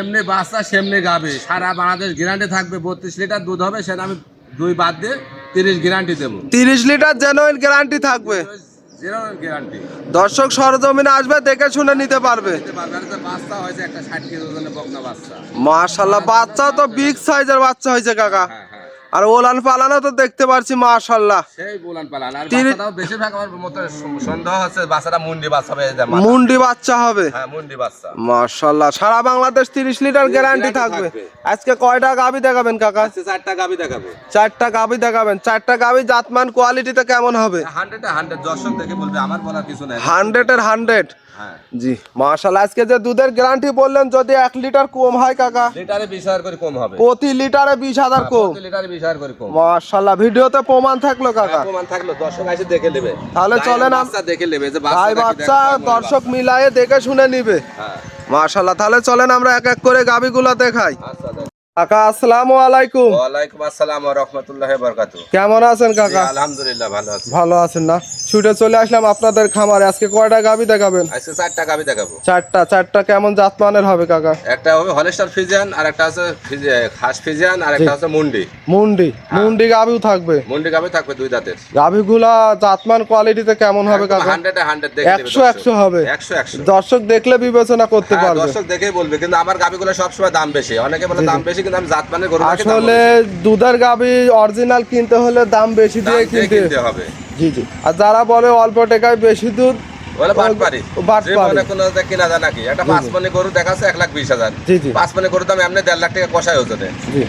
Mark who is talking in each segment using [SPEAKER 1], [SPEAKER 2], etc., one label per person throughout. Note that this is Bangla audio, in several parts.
[SPEAKER 1] এমনি বাচ্চা সেমনি গাবে, সারা বাংলাদেশ গ্যারান্টি থাকবে। 32 লিটার দুধ হবে, সেটা আমি 2 বাদ দিয়ে 30 গ্যারান্টি দেবো।
[SPEAKER 2] 30 লিটার জেনুইন গ্যারান্টি থাকবে।
[SPEAKER 1] Zero guarantee.
[SPEAKER 2] দর্শক সরজমিনে আসবে, দেখে শুনে নিতে পারবে।
[SPEAKER 1] বাচ্চা হয়েছে একটা 60 কেজি ওজনের বকনা বাচ্চা।
[SPEAKER 2] মাশাআল্লাহ, বাচ্চা তো বিগ সাইজের বাচ্চা হয়েছে কাকা।
[SPEAKER 1] হ্যাঁ হ্যাঁ,
[SPEAKER 2] আর ওলান পালানো তো দেখতে পাচ্ছি মাশাআল্লাহ।
[SPEAKER 1] সেই বুলান পালান। আর বাচ্চাটাও বেশিরভাগ আমার মতো সন্দেহ হচ্ছে বাচ্চাটা মুন্ডি বাচ্চা হবে।
[SPEAKER 2] মুন্ডি বাচ্চা হবে।
[SPEAKER 1] হ্যাঁ, মুন্ডি বাচ্চা।
[SPEAKER 2] মাশাআল্লাহ, সারা বাংলাদেশ 30 লিটার গ্যারান্টি থাকবে। আজকে কয়টা গাবি দেখাবেন কাকা?
[SPEAKER 1] আজকে 4টা গাবি দেখাবো।
[SPEAKER 2] 4টা গাবি দেখাবেন। 4টা গাবি জাতমান কোয়ালিটিতে কেমন হবে?
[SPEAKER 1] 100 দর্শক দেখে বলবে, আমার বলার কিছু নাই।
[SPEAKER 2] 100 এর 100।
[SPEAKER 1] হ্যাঁ
[SPEAKER 2] জি মাশাআল্লাহ। আজকে যে দুধের গ্যারান্টি বললেন, যদি 1 লিটার কম হয় কাকা,
[SPEAKER 1] লিটারে 20,000 করে কম হবে।
[SPEAKER 2] প্রতি লিটারে 20,000 কম।
[SPEAKER 1] প্রতি লিটারে 20,000 করে কম।
[SPEAKER 2] মাশাআল্লাহ, ভিডিওতে প্রমাণ থাকলো কাকা।
[SPEAKER 1] প্রমাণ থাকলো, দর্শক এসে দেখে নেবে।
[SPEAKER 2] তাহলে চলেন
[SPEAKER 1] বাচ্চা দেখে নেবে যে
[SPEAKER 2] ভাই বাচ্চা দর্শক মিলায়ে দেখে শুনে নিবে।
[SPEAKER 1] হ্যাঁ
[SPEAKER 2] মাশাআল্লাহ, তাহলে চলেন আমরা এক এক করে গাবিগুলো দেখাই।
[SPEAKER 1] আচ্ছা।
[SPEAKER 2] কাকা আসসালামু আলাইকুম।
[SPEAKER 1] ওয়ালাইকুম আসসালাম ওয়া রাহমাতুল্লাহি ওয়া বারাকাতুহু।
[SPEAKER 2] কেমন আছেন কাকা?
[SPEAKER 1] আলহামদুলিল্লাহ ভালো আছি।
[SPEAKER 2] ভালো আছেন না? ছুটে চলে আসলাম আপনাদের খামারে। আজকে কয়টা গাবি দেখাবেন?
[SPEAKER 1] আজকে 4টা গাবি দেখাবো।
[SPEAKER 2] 4টা কেমন জাতমানের হবে কাকা?
[SPEAKER 1] একটা হবে হলস্টার ফ্রিজিয়ান, আর একটা আছে খাস ফ্রিজিয়ান, আর একটা আছে মুন্ডি।
[SPEAKER 2] মুন্ডি গাবিও থাকবে।
[SPEAKER 1] মুন্ডি গাবি থাকবে 2 দাঁতের।
[SPEAKER 2] গাবিগুলা জাতমান কোয়ালিটিতে কেমন হবে কাকা?
[SPEAKER 1] 100 এ 100 দেখে নেবে।
[SPEAKER 2] 100 হবে।
[SPEAKER 1] 100
[SPEAKER 2] দর্শক দেখলে বিবেচনা করতে পারবে।
[SPEAKER 1] দর্শক দেখেই বলবে, কিন্তু আমার গাবিগুলো সব সময় দাম বেশি। অনেকে বলে দাম বেশি, কিন্তু আমি জাতমানের গরু রাখি।
[SPEAKER 2] আসলে দুধের গাবি অরিজিনাল কিনতে হলে দাম বেশি দিয়ে কিনতে
[SPEAKER 1] হবে।
[SPEAKER 2] জি। আর যারা বলে অল্প টাকায় বেশি দুধ,
[SPEAKER 1] বলে বাটপারি। যে মনে কোন কিনা যায় নাকি? একটা 5 মনে গরু দেখাচ্ছে 1,20,000।
[SPEAKER 2] জি
[SPEAKER 1] 5 মনে গরু দাম এমনি 1.5 লাখ টাকা কষায় ওজনে।
[SPEAKER 2] জি,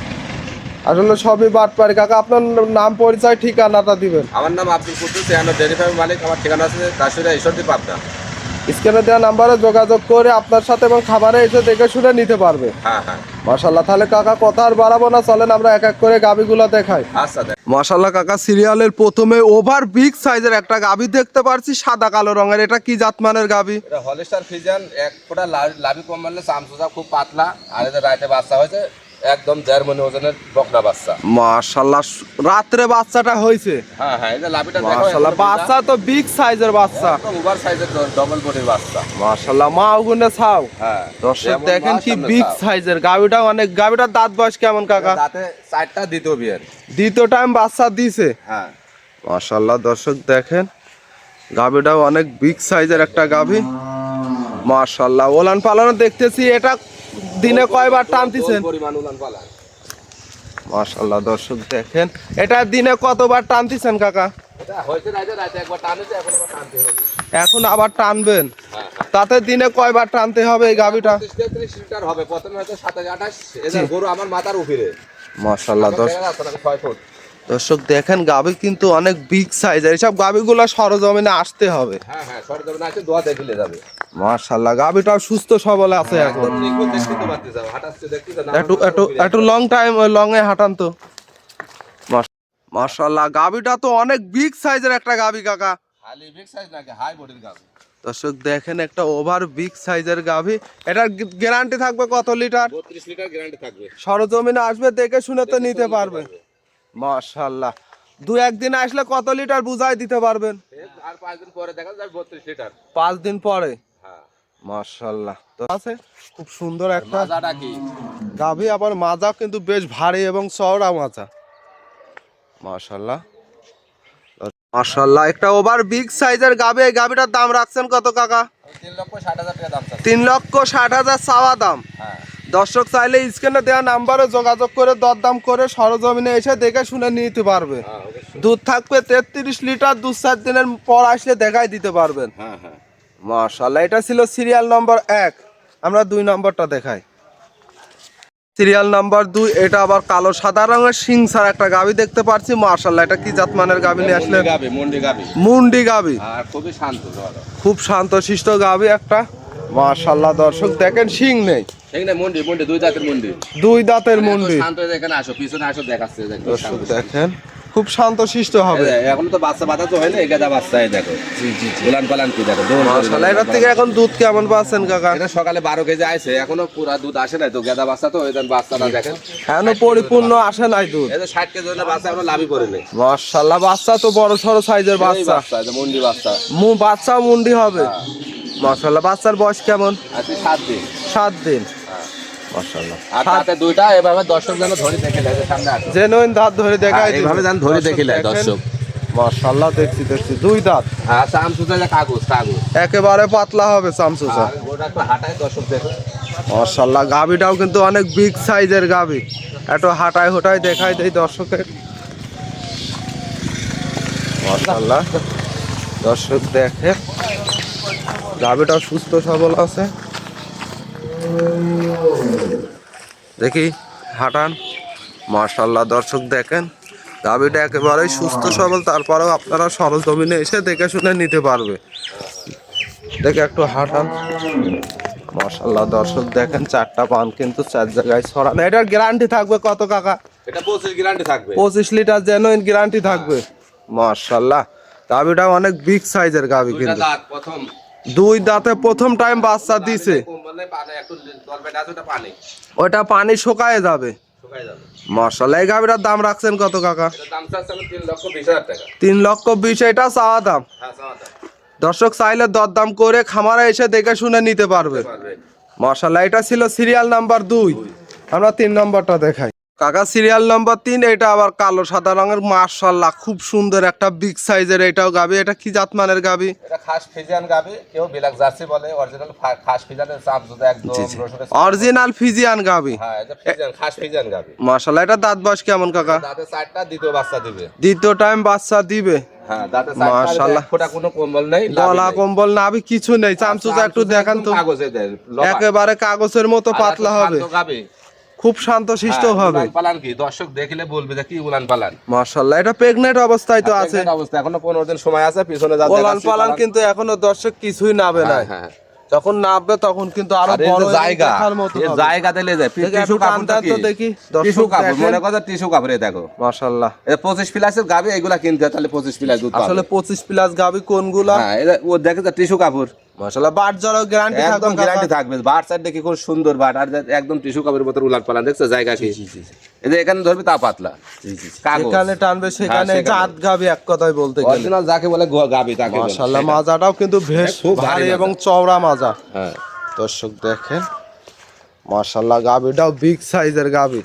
[SPEAKER 2] আসলে সবই বাটপারি। কাকা আপনার নাম পরিচয় ঠিকানাটা দিবেন।
[SPEAKER 1] আমার নাম আব্দুল কুদ্দুস, আমি ডেয়ারি ফার্মের মালিক। আমার ঠিকানা আছে দাসুরিয়া ঈশ্বরদী, পাবনা।
[SPEAKER 2] স্ক্রিনে দেওয়া নাম্বারে যোগাযোগ করে আপনার সাথে এবং খাবারে এসে দেখে শুনে নিতে পারবে।
[SPEAKER 1] হ্যাঁ।
[SPEAKER 2] মাশাআল্লাহ, তাহলে কাকা কথা আর বাড়াবো না, চলেন আমরা এক এক করে গাবিগুলো দেখাই।
[SPEAKER 1] আচ্ছা।
[SPEAKER 2] মাশাআল্লাহ কাকা, সিরিয়ালের প্রথমে ওভার বিগ সাইজের একটা গাবি দেখতে পারছি, সাদা কালো রঙের। এটা কি জাতমানের গাবি?
[SPEAKER 1] এটা হলস্টার ফ্রিজিয়ান। এক ফোঁটা লাভি কম মারলে চামচুচা খুব পাতলা। আর এদের রাতে বাচ্চা হয়েছে একদম 1.5 মণ ওজনের বকনা বাচ্চা।
[SPEAKER 2] মাশাআল্লাহ, রাত্রে বাচ্চাটা হয়েছে।
[SPEAKER 1] হ্যাঁ, এই যে লাভিটা দেখো।
[SPEAKER 2] মাশাআল্লাহ, বাচ্চা তো বিগ সাইজের বাচ্চা,
[SPEAKER 1] একদম ওভার সাইজের ডবল বডির বাচ্চা।
[SPEAKER 2] মাশাআল্লাহ, মা ওগুনে ছাও।
[SPEAKER 1] হ্যাঁ,
[SPEAKER 2] দর্শক দেখেন কি বিগ সাইজের গাবিটা। গাবিটার দাঁত বয়স কেমন কাকা?
[SPEAKER 1] দাঁতে 4টা, দ্বিতীয় বিয়ের।
[SPEAKER 2] দ্বিতীয় টাইম বাচ্চা দিছে।
[SPEAKER 1] হ্যাঁ,
[SPEAKER 2] মাশাআল্লাহ, দর্শক দেখেন গাবিটাও অনেক বিগ সাইজের একটা গাবি। মাশাআল্লাহ, ওলান পালানো দেখতেছি। এটা দিনে কয়বার টানতেছেন?
[SPEAKER 1] পরিমাণ উলান পালান।
[SPEAKER 2] মাশাআল্লাহ, দর্শক দেখেন এটা দিনে কতবার টানতেছেন কাকা?
[SPEAKER 1] এটা হইছে রাতে একবার টানেছে, এখন আবার টানতে হবে।
[SPEAKER 2] এখন আবার টানবেন?
[SPEAKER 1] হ্যাঁ।
[SPEAKER 2] তাতে দিনে কয়বার টানতে হবে এই গাবিটা?
[SPEAKER 1] 33 লিটার হবে। প্রথমে হয়তো 27-28। এদের গরু আমার মাথার উপরে।
[SPEAKER 2] মাশাআল্লাহ,
[SPEAKER 1] 6 ফুট।
[SPEAKER 2] দর্শক দেখেন গাবি কিন্তু অনেক বিগ সাইজের। এইসব গাবিগুলো সরজমিনে আসতে হবে।
[SPEAKER 1] হ্যাঁ, সরজমিনে আছে, দোয়া দেখলে যাবে।
[SPEAKER 2] মাশাআল্লাহ, গাবিটাও সুস্থ সবল আছে এখন। একটু লং এ হাঁটান তো। মাশাআল্লাহ, গাবিটা তো অনেক বিগ সাইজের একটা গাবি কাকা।
[SPEAKER 1] খালি বিগ সাইজ নাকি, হাই বডির গাবি।
[SPEAKER 2] দর্শক দেখেন একটা ওভার বিগ সাইজের গাভি। এটার গ্যারান্টি থাকবে কত লিটার?
[SPEAKER 1] 32 লিটার গ্যারান্টি থাকবে।
[SPEAKER 2] সরজমিনে আসবে, দেখে শুনে তো নিতে পারবে। মাশাআল্লাহ, 2-1 দিন আসলে কত লিটার বুঝাই দিতে পারবেন?
[SPEAKER 1] আর 5 দিন পরে দেখা যাবে 32 লিটার।
[SPEAKER 2] 5 দিন পরে।
[SPEAKER 1] হ্যাঁ,
[SPEAKER 2] মাশাআল্লাহ, তো আছে খুব সুন্দর একটা
[SPEAKER 1] মাজাটা কি
[SPEAKER 2] গাভি। আবার মাজা কিন্তু বেশ ভারী এবং চওড়া মাজা। মাশাআল্লাহ, মাশাআল্লাহ, একটা ওভার বিগ সাইজের গাভি। এই গাভিটার দাম রাখছেন কত কাকা?
[SPEAKER 1] 3,60,000 টাকা দাম চাচ্ছে।
[SPEAKER 2] 3,60,000 চাওয়া দাম।
[SPEAKER 1] হ্যাঁ,
[SPEAKER 2] দর্শক চাইলে স্ক্রিনে দেওয়া নাম্বারে যোগাযোগ করে দরদাম করে সরজমিনে এসে দেখে শুনে নিতে পারবে। দুধ থাকবে 33 লিটার। 2-4 দিনের পর আসলে দেখাই দিতে পারবেন।
[SPEAKER 1] হ্যাঁ।
[SPEAKER 2] মাশাআল্লাহ, এটা ছিল সিরিয়াল নম্বর 1। আমরা 2 নম্বরটা দেখাই। সিরিয়াল নাম্বার 2, এটা আবার কালো সাদা রঙের সিংসার একটা গাবি দেখতে পাচ্ছি। মাশাআল্লাহ, এটা কি জাতমানের গাবি নিয়ে আসলে? মুন্ডি গাবি।
[SPEAKER 1] আর খুবই শান্ত,
[SPEAKER 2] খুব শান্ত শিষ্ট গাবি একটা। মাশাআল্লাহ, দর্শক দেখেন শিং নেই।
[SPEAKER 1] মুন্ডি 2 দাঁতের মুন্ডি।
[SPEAKER 2] 2 দাঁতের মুন্ডি।
[SPEAKER 1] শান্ত, এখানে আসো, পিছনে আসো, দেখাচ্ছে।
[SPEAKER 2] দর্শক দেখেন খুব শান্ত শিষ্ট হবে।
[SPEAKER 1] এখন তো বাচ্চা বাঁধা তো হয়নি, গাদা বাচ্চা। এই দেখো, জি উলান পালান কি দেখো।
[SPEAKER 2] মাশাআল্লাহ, এটার থেকে এখন দুধ কেমন পাচ্ছেন কাকা?
[SPEAKER 1] এটা সকালে 12 কেজি আইছে, এখনো পুরা দুধ আসে নাই তো। গাদা বাচ্চা তো, ওই দেন বাচ্চাটা দেখেন
[SPEAKER 2] এখনো পরিপূর্ণ আসে নাই দুধ।
[SPEAKER 1] এই যে 60 কেজি ওজনের বাচ্চা এখনো লাভই করে নেই।
[SPEAKER 2] মাশাআল্লাহ, বাচ্চা তো বড় সরো সাইজের বাচ্চা।
[SPEAKER 1] মুন্ডি বাচ্চা।
[SPEAKER 2] বাচ্চা মুন্ডি হবে। মাশাআল্লাহ, বাচ্চার বয়স কেমন?
[SPEAKER 1] আছে 7 দিন।
[SPEAKER 2] 7 দিন। মাশাআল্লাহ।
[SPEAKER 1] আর তাতে দুইটা এভাবে দর্শক যেন ধরে দেখে নেয় যে সামনে আছে।
[SPEAKER 2] জেনুইন দাঁত ধরে দেখাই দিবে।
[SPEAKER 1] এইভাবে যেন ধরে দেখে নেয়
[SPEAKER 2] দেখেন।
[SPEAKER 1] দর্শক।
[SPEAKER 2] মাশাআল্লাহ, দেখছি দুই দাঁত।
[SPEAKER 1] হ্যাঁ চামচুচা যে কাগজ।
[SPEAKER 2] একেবারে পাতলা হবে চামচুচা।
[SPEAKER 1] আর ওটা একটু হাঁটায় দর্শক দেখো।
[SPEAKER 2] মাশাআল্লাহ, গাবিটাও কিন্তু অনেক বিগ সাইজের গাবি। একটু হাঁটায় হোটায় দেখাই দেই দর্শকের। মাশাআল্লাহ, দর্শক দেখে গাবিটাও সুস্থ সবল আছে। দেখি হাঁটান। মাশাআল্লাহ, দর্শক দেখেন গাবিটা একেবারেই সুস্থ সবল, তারপরেও আপনারা সরজমিনে এসে দেখে শুনে নিতে পারবে। দেখে একটু হাঁটান। মাশাআল্লাহ, দর্শক দেখেন চারটা পান কিন্তু চার জায়গায় ছড়ানো। এটার গ্যারান্টি থাকবে কত কাকা?
[SPEAKER 1] এটা 25 গ্যারান্টি থাকবে।
[SPEAKER 2] 25 লিটার জেনুইন গ্যারান্টি থাকবে। মাশাআল্লাহ, গাবিটা অনেক বিগ সাইজের গাবি
[SPEAKER 1] দুইটা
[SPEAKER 2] কিন্তু।
[SPEAKER 1] দাঁত প্রথম।
[SPEAKER 2] দুই দাঁতে প্রথম টাইম বাচ্চা দিছে।
[SPEAKER 1] মানে পানি একটু তলপেট আছে, ওটা পানি
[SPEAKER 2] ওটা পানি শুকায় যাবে।
[SPEAKER 1] শুকায় যাবে।
[SPEAKER 2] মাশাআল্লাহ, এই গাবিটার দাম রাখছেন কত কাকা?
[SPEAKER 1] এটার দাম চাচ্ছে আমি 3,20,000 টাকা।
[SPEAKER 2] 3,20,000 এটা চাওয়া দাম।
[SPEAKER 1] হ্যাঁ চাওয়া
[SPEAKER 2] দর্শক চাইলে দরদাম করে খামারে এসে দেখে শুনে নিতে পারবে।
[SPEAKER 1] পারবে।
[SPEAKER 2] মাশাআল্লাহ, এটা ছিল সিরিয়াল নাম্বার 2। আমরা 3 নম্বরটা দেখাই। কাকা সিরিয়াল নাম্বার 3, এটা আবার কালো সাদা রঙের। মাশাআল্লাহ, খুব সুন্দর একটা বিগ সাইজের এটাও গাবি। এটা কি জাতমানের গাবি?
[SPEAKER 1] এটা খাস ফিজিয়ান গাবি, কেউ ব্ল্যাক জার্সি বলে। অরিজিনাল খাস ফিজিয়ানের চাপ যদি একদম রসুনের।
[SPEAKER 2] অরিজিনাল ফিজিয়ান গাবি।
[SPEAKER 1] হ্যাঁ এটা ফিজিয়ান, খাস ফিজিয়ান গাবি।
[SPEAKER 2] মাশাআল্লাহ, এটা দাঁত বয়স কেমন কাকা?
[SPEAKER 1] দাঁতে 4টা, দ্বিতীয় বাচ্চা দিবে।
[SPEAKER 2] দ্বিতীয় টাইম বাচ্চা দিবে।
[SPEAKER 1] হ্যাঁ দাঁতে 4টা।
[SPEAKER 2] মাশাআল্লাহ,
[SPEAKER 1] ফোঁটা কোনো কম্বল নেই,
[SPEAKER 2] গলা কম্বল নাভি কিছু নেই। চামচুচা একটু দেখান তো।
[SPEAKER 1] কাগজে দেয়
[SPEAKER 2] একেবারে কাগজের মতো পাতলা হবে,
[SPEAKER 1] গাবি।
[SPEAKER 2] খুব শান্তশিষ্ট হবে।
[SPEAKER 1] উলান পালান কি দর্শক দেখলে বলবে যে কি উলান পালান।
[SPEAKER 2] মাশাআল্লাহ, এটা প্রেগনেন্ট অবস্থায় তো আছে।
[SPEAKER 1] অবস্থা এখনো 15 দিন সময় আছে। পিছনে যা
[SPEAKER 2] উলান পালান কিন্তু এখনো দর্শক কিছুই নাবে না।
[SPEAKER 1] হ্যাঁ
[SPEAKER 2] যখন নাববে তখন কিন্তু আরো
[SPEAKER 1] আর এই
[SPEAKER 2] বড়
[SPEAKER 1] যে জায়গা,
[SPEAKER 2] দেখার মতো
[SPEAKER 1] এই
[SPEAKER 2] হবে।
[SPEAKER 1] জায়গা দিলে যায় টিস্যু কাপড়
[SPEAKER 2] তো দেখি
[SPEAKER 1] টিস্যু
[SPEAKER 2] দর্শক
[SPEAKER 1] কাপড়
[SPEAKER 2] দেখেন।
[SPEAKER 1] মনে কথা টিস্যু কাপড়ে দেখো।
[SPEAKER 2] মাশাআল্লাহ,
[SPEAKER 1] এই 25 প্লাসের গাবি এগুলা কিনতে হয়, তাহলে 25 প্লাস দুধ পাবে।
[SPEAKER 2] আসলে 25 প্লাস গাবি কোনগুলা?
[SPEAKER 1] হ্যাঁ ও দেখে যা টিস্যু কাপড়।
[SPEAKER 2] মাশাআল্লাহ, বাট জড়াও গ্যারান্টি থাকবে।
[SPEAKER 1] একদম গ্যারান্টি থাকবে। বাট সাইড দেখি খুব সুন্দর বাট, আর একদম টিস্যু কাপড়ের মতো উলান পালান। দেখছো জায়গা কি? এই যে এখানে ধরবি তা পাতলা। কাগজ
[SPEAKER 2] এখানে টানবে সেখানে
[SPEAKER 1] সেখানে।
[SPEAKER 2] জাত গাবি এক কথায় বলতে গেলে।
[SPEAKER 1] অরিজিনাল যাকে বলে গাবি তাকে বলে।
[SPEAKER 2] মাশাআল্লাহ, মাজাটাও কিন্তু বেশ
[SPEAKER 1] খুব ভারী
[SPEAKER 2] ভারী
[SPEAKER 1] মাজা।
[SPEAKER 2] এবং চওড়া মাজা।
[SPEAKER 1] হ্যাঁ
[SPEAKER 2] দর্শক দেখেন মাশাআল্লাহ, গাবিটাও বিগ সাইজের গাবি।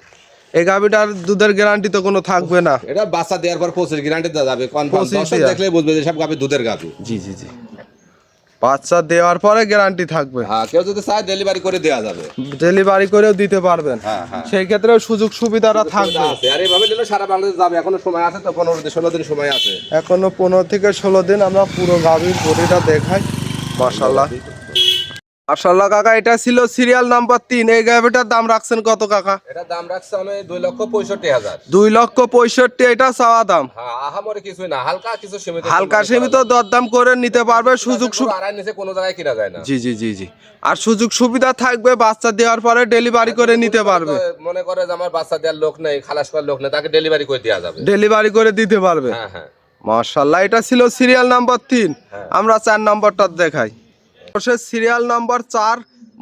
[SPEAKER 2] এই গাবিটার দুধের গ্যারান্টি তো কোনো থাকবে না।
[SPEAKER 1] এটা বাচ্চা দেওয়ার পর 25 গ্যারান্টি দেওয়া যাবে। কনফার্ম
[SPEAKER 2] 25
[SPEAKER 1] দর্শক দেখলে বুঝবে যে সব গাবি দুধের গাবি।
[SPEAKER 2] জি বাচ্চা দেওয়ার পরে গ্যারান্টি থাকবে।
[SPEAKER 1] হ্যাঁ কেউ যদি চায় ডেলিভারি করে দেওয়া যাবে।
[SPEAKER 2] ডেলিভারি করেও দিতে পারবেন।
[SPEAKER 1] হ্যাঁ।
[SPEAKER 2] সেই ক্ষেত্রেও সুযোগ সুবিধাটা থাকবে।
[SPEAKER 1] আছে। আর এইভাবে নিলে সারা বাংলাদেশ যাবে। এখনো সময় আছে তো, 15-16 দিন সময় আছে।
[SPEAKER 2] এখনো 15 থেকে 16 দিন। আমরা পুরো গাভীর বডিটা দেখাই। মাশাআল্লাহ মাশাআল্লাহ কাকা, এটা ছিল সিরিয়াল নাম্বার 3। এই গাভীটার দাম রাখছেন কত কাকা?
[SPEAKER 1] এটা দাম রাখছে আমি 2,65,000।
[SPEAKER 2] 2,65,000 এটা চাওয়া দাম।
[SPEAKER 1] হ্যাঁ আহামরি কিছুই না, হালকা কিছু সীমিত।
[SPEAKER 2] হালকা সীমিত দরদাম করে নিতে পারবে। সুযোগ
[SPEAKER 1] আড়াই নিচে কোনো জায়গায় কিনা যায় না।
[SPEAKER 2] জি আর সুযোগ সুবিধা থাকবে। বাচ্চা দেওয়ার পরে ডেলিভারি করে নিতে পারবে।
[SPEAKER 1] মনে করে যে আমার বাচ্চা দেওয়ার লোক নেই, খালাস করার লোক নেই, তাকে ডেলিভারি করে দেওয়া যাবে।
[SPEAKER 2] ডেলিভারি করে দিতে পারবে।
[SPEAKER 1] হ্যাঁ
[SPEAKER 2] মাশাআল্লাহ, এটা ছিল সিরিয়াল নাম্বার 3। আমরা 4 নম্বরটা দেখাই। Serial number 4।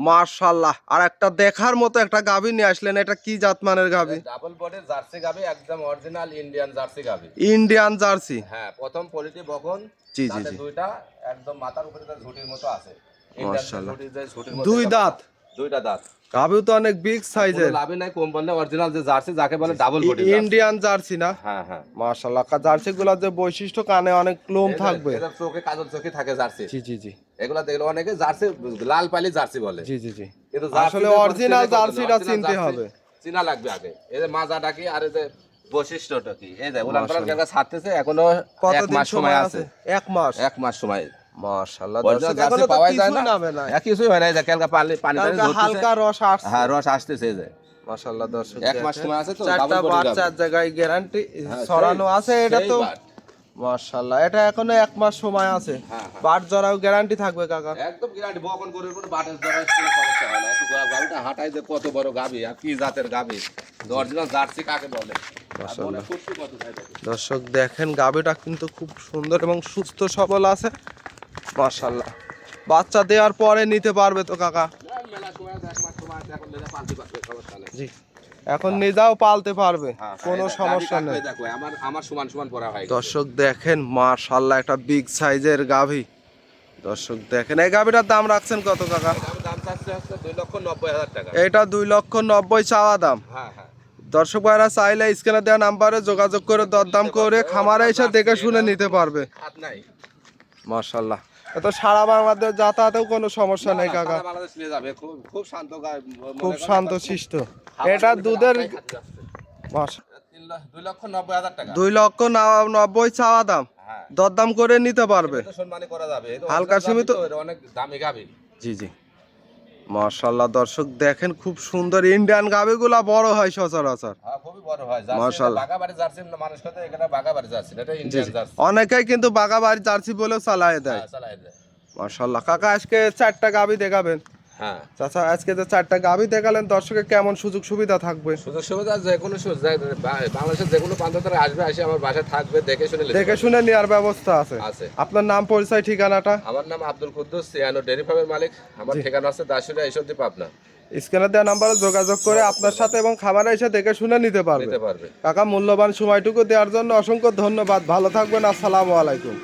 [SPEAKER 2] মাশাআল্লাহ, আর একটা দেখার মতো একটা গাভী নিয়ে আসলেন। এটা কি জাতমানের গাভী?
[SPEAKER 1] ডাবল বডির জার্সি গাভী, একদম অরিজিনাল ইন্ডিয়ান জার্সি গাভী।
[SPEAKER 2] Indian jersey.
[SPEAKER 1] হ্যাঁ প্রথম কোয়ালিটি বকন।
[SPEAKER 2] জি
[SPEAKER 1] দুইটা একদম মাথার উপরে তার ঝুটির মতো আছে।
[SPEAKER 2] মাশাআল্লাহ,
[SPEAKER 1] ঝুটির যে ঝুটির মতো।
[SPEAKER 2] দুই দাঁত।
[SPEAKER 1] দুইটা দাঁত।
[SPEAKER 2] গাভী তো অনেক বিগ সাইজের।
[SPEAKER 1] লাভই নাই কম বললে। অরিজিনাল যে জার্সি যাকে বলে ডাবল বডি
[SPEAKER 2] ইন্ডিয়ান জার্সি না?
[SPEAKER 1] হ্যাঁ
[SPEAKER 2] মাশাআল্লাহ, জার্সি গুলার যে বৈশিষ্ট্য, কানে অনেক লোম থাকবে।
[SPEAKER 1] এদের চোখে কাজল চোখে থাকে জার্সি।
[SPEAKER 2] জি
[SPEAKER 1] এগুলা দেখলে অনেকে জার্সি লাল পালি জার্সি বলে।
[SPEAKER 2] জি
[SPEAKER 1] কিন্তু
[SPEAKER 2] আসলে অরিজিনাল জার্সিটা চিনতে হবে।
[SPEAKER 1] চিনা লাগবে আগে। এই যে মাজাটা কি আর এই যে বৈশিষ্ট্যটা কি? এই যে উলান পালান কেন ছাড়তেছে, এখনো 1 মাস সময় আছে।
[SPEAKER 2] 1 মাস।
[SPEAKER 1] 1 মাস সময়।
[SPEAKER 2] মাশাআল্লাহ,
[SPEAKER 1] অরিজিনাল
[SPEAKER 2] দর্শক
[SPEAKER 1] জার্সি
[SPEAKER 2] এখনো তো
[SPEAKER 1] পাওয়াই যায়
[SPEAKER 2] কিছুই
[SPEAKER 1] না।
[SPEAKER 2] নামে না।
[SPEAKER 1] কিছুই হয় না। এই যে কেলকা পানি ধরতেছে,
[SPEAKER 2] হালকা রস আসছে।
[SPEAKER 1] হ্যাঁ রস আসতেছে। এই যে
[SPEAKER 2] মাশাআল্লাহ, দর্শক
[SPEAKER 1] 1 মাস সময় আছে তো।
[SPEAKER 2] চারটা
[SPEAKER 1] ডাবল বডি
[SPEAKER 2] বাচ্চার জায়গায় গ্যারান্টি ছড়ানো আছে। এটা তো মাশাআল্লাহ, এটা এখনো 1 মাস সময় আছে। বাট জরাও গ্যারান্টি থাকবে কাকা।
[SPEAKER 1] একদম গ্যারান্টি। বকন করে উপরে বাটের জরা কোনো সমস্যা হয় না। একটু গাবিটা হাঁটাই যে কত বড় গাবি আর কি জাতের গাবি। অরিজিনাল জার্সি কাকে বলে?
[SPEAKER 2] মাশাআল্লাহ,
[SPEAKER 1] খুশি কত থাকে।
[SPEAKER 2] দর্শক দেখেন গাবিটা কিন্তু খুব সুন্দর এবং সুস্থ সবল আছে। মাশাআল্লাহ, বাচ্চা দেওয়ার পরে নিতে পারবে তো কাকা?
[SPEAKER 1] মেলা সময় আছে, 1 মাস সময় আছে, এখন লেজা পালতে পারবে, সমস্যা নেই।
[SPEAKER 2] জি, এখন নিজেও পালতে পারবে, কোনো সমস্যা নেই।
[SPEAKER 1] দেখো আমার সমান পড়া হয়।
[SPEAKER 2] দর্শক দেখেন মাশাআল্লাহ, একটা বিগ সাইজের গাভী। দর্শক দেখেন, এই গাভীটার দাম রাখছেন কত কাকা?
[SPEAKER 1] দাম চাচ্ছে হচ্ছে 2,90,000 টাকা।
[SPEAKER 2] এটা 2,90,000 চাওয়া দাম।
[SPEAKER 1] হ্যাঁ হ্যাঁ।
[SPEAKER 2] দর্শক ভাইরা চাইলে স্ক্রিনে দেওয়া নাম্বারে যোগাযোগ করে দরদাম করে খামারে এসে দেখে শুনে নিতে পারবে।
[SPEAKER 1] হাত নাই।
[SPEAKER 2] মাশাআল্লাহ। এত সারা বাংলাদেশ যাতায়াতেও কোনো সমস্যা নেই কাকা,
[SPEAKER 1] সারা বাংলাদেশ নিয়ে যাবে, খুব খুব শান্ত
[SPEAKER 2] খুব শান্ত শিষ্ট। এটা দুধের মাশা
[SPEAKER 1] 2,90,000 টাকা।
[SPEAKER 2] 2,90,000 চাওয়া দাম,
[SPEAKER 1] হ্যাঁ,
[SPEAKER 2] দরদাম করে নিতে পারবে।
[SPEAKER 1] এটা সম্মানী করা যাবে। এটা
[SPEAKER 2] হালকা সীমিত,
[SPEAKER 1] এটা অনেক দামি গাভী।
[SPEAKER 2] জি জি। মাশাআল্লাহ দর্শক দেখেন খুব সুন্দর ইন্ডিয়ান গাভীগুলা বড় হয় সচরাচর।
[SPEAKER 1] হ্যাঁ, খুবই বড় হয়। জার্সি
[SPEAKER 2] মাশাআল্লাহ।
[SPEAKER 1] বাগাবাড়ি জার্সি মানুষ কথা, এখানে বাগাবাড়ি জার্সি, এটা
[SPEAKER 2] জি
[SPEAKER 1] ইন্ডিয়ান
[SPEAKER 2] জি।
[SPEAKER 1] জার্সি।
[SPEAKER 2] অনেকেই কিন্তু বাগাবাড়ি জার্সি বলেও চালায় দেয়।
[SPEAKER 1] হ্যাঁ, চালাই দেয়।
[SPEAKER 2] মাশাআল্লাহ। কাকা আজকে 4টা গাভী দেখাবেন।
[SPEAKER 1] হ্যাঁ,
[SPEAKER 2] চাচা আজকে যে 4টা গাভী দেখালেন, দর্শকের কেমন সুযোগ সুবিধা থাকবে?
[SPEAKER 1] সুযোগ সুবিধা যে কোনো বাংলাদেশের যে কোনো প্রান্ত থেকে আসবে, আসে আমার বাসায় থাকবে, দেখে শুনে নিতে
[SPEAKER 2] দেখে
[SPEAKER 1] পারবে।
[SPEAKER 2] শুনে নেওয়ার ব্যবস্থা আছে।
[SPEAKER 1] আছে।
[SPEAKER 2] আপনার নাম পরিচয় ঠিকানাটা?
[SPEAKER 1] আমার নাম আব্দুল কুদ্দুস, সিয়ানো ডেয়ারি ফার্মের মালিক। আমার ঠিকানা আছে দাসুরিয়া ঈশ্বরদী, পাবনা।
[SPEAKER 2] স্ক্রিনে দেওয়া নাম্বারে যোগাযোগ করে আপনার সাথে এবং খামারে এসে দেখে শুনে নিতে পারবে।
[SPEAKER 1] নিতে পারবে।
[SPEAKER 2] কাকা মূল্যবান সময়টুকু দেওয়ার জন্য অসংখ্য ধন্যবাদ। ভালো থাকবেন। আসসালামু আলাইকুম।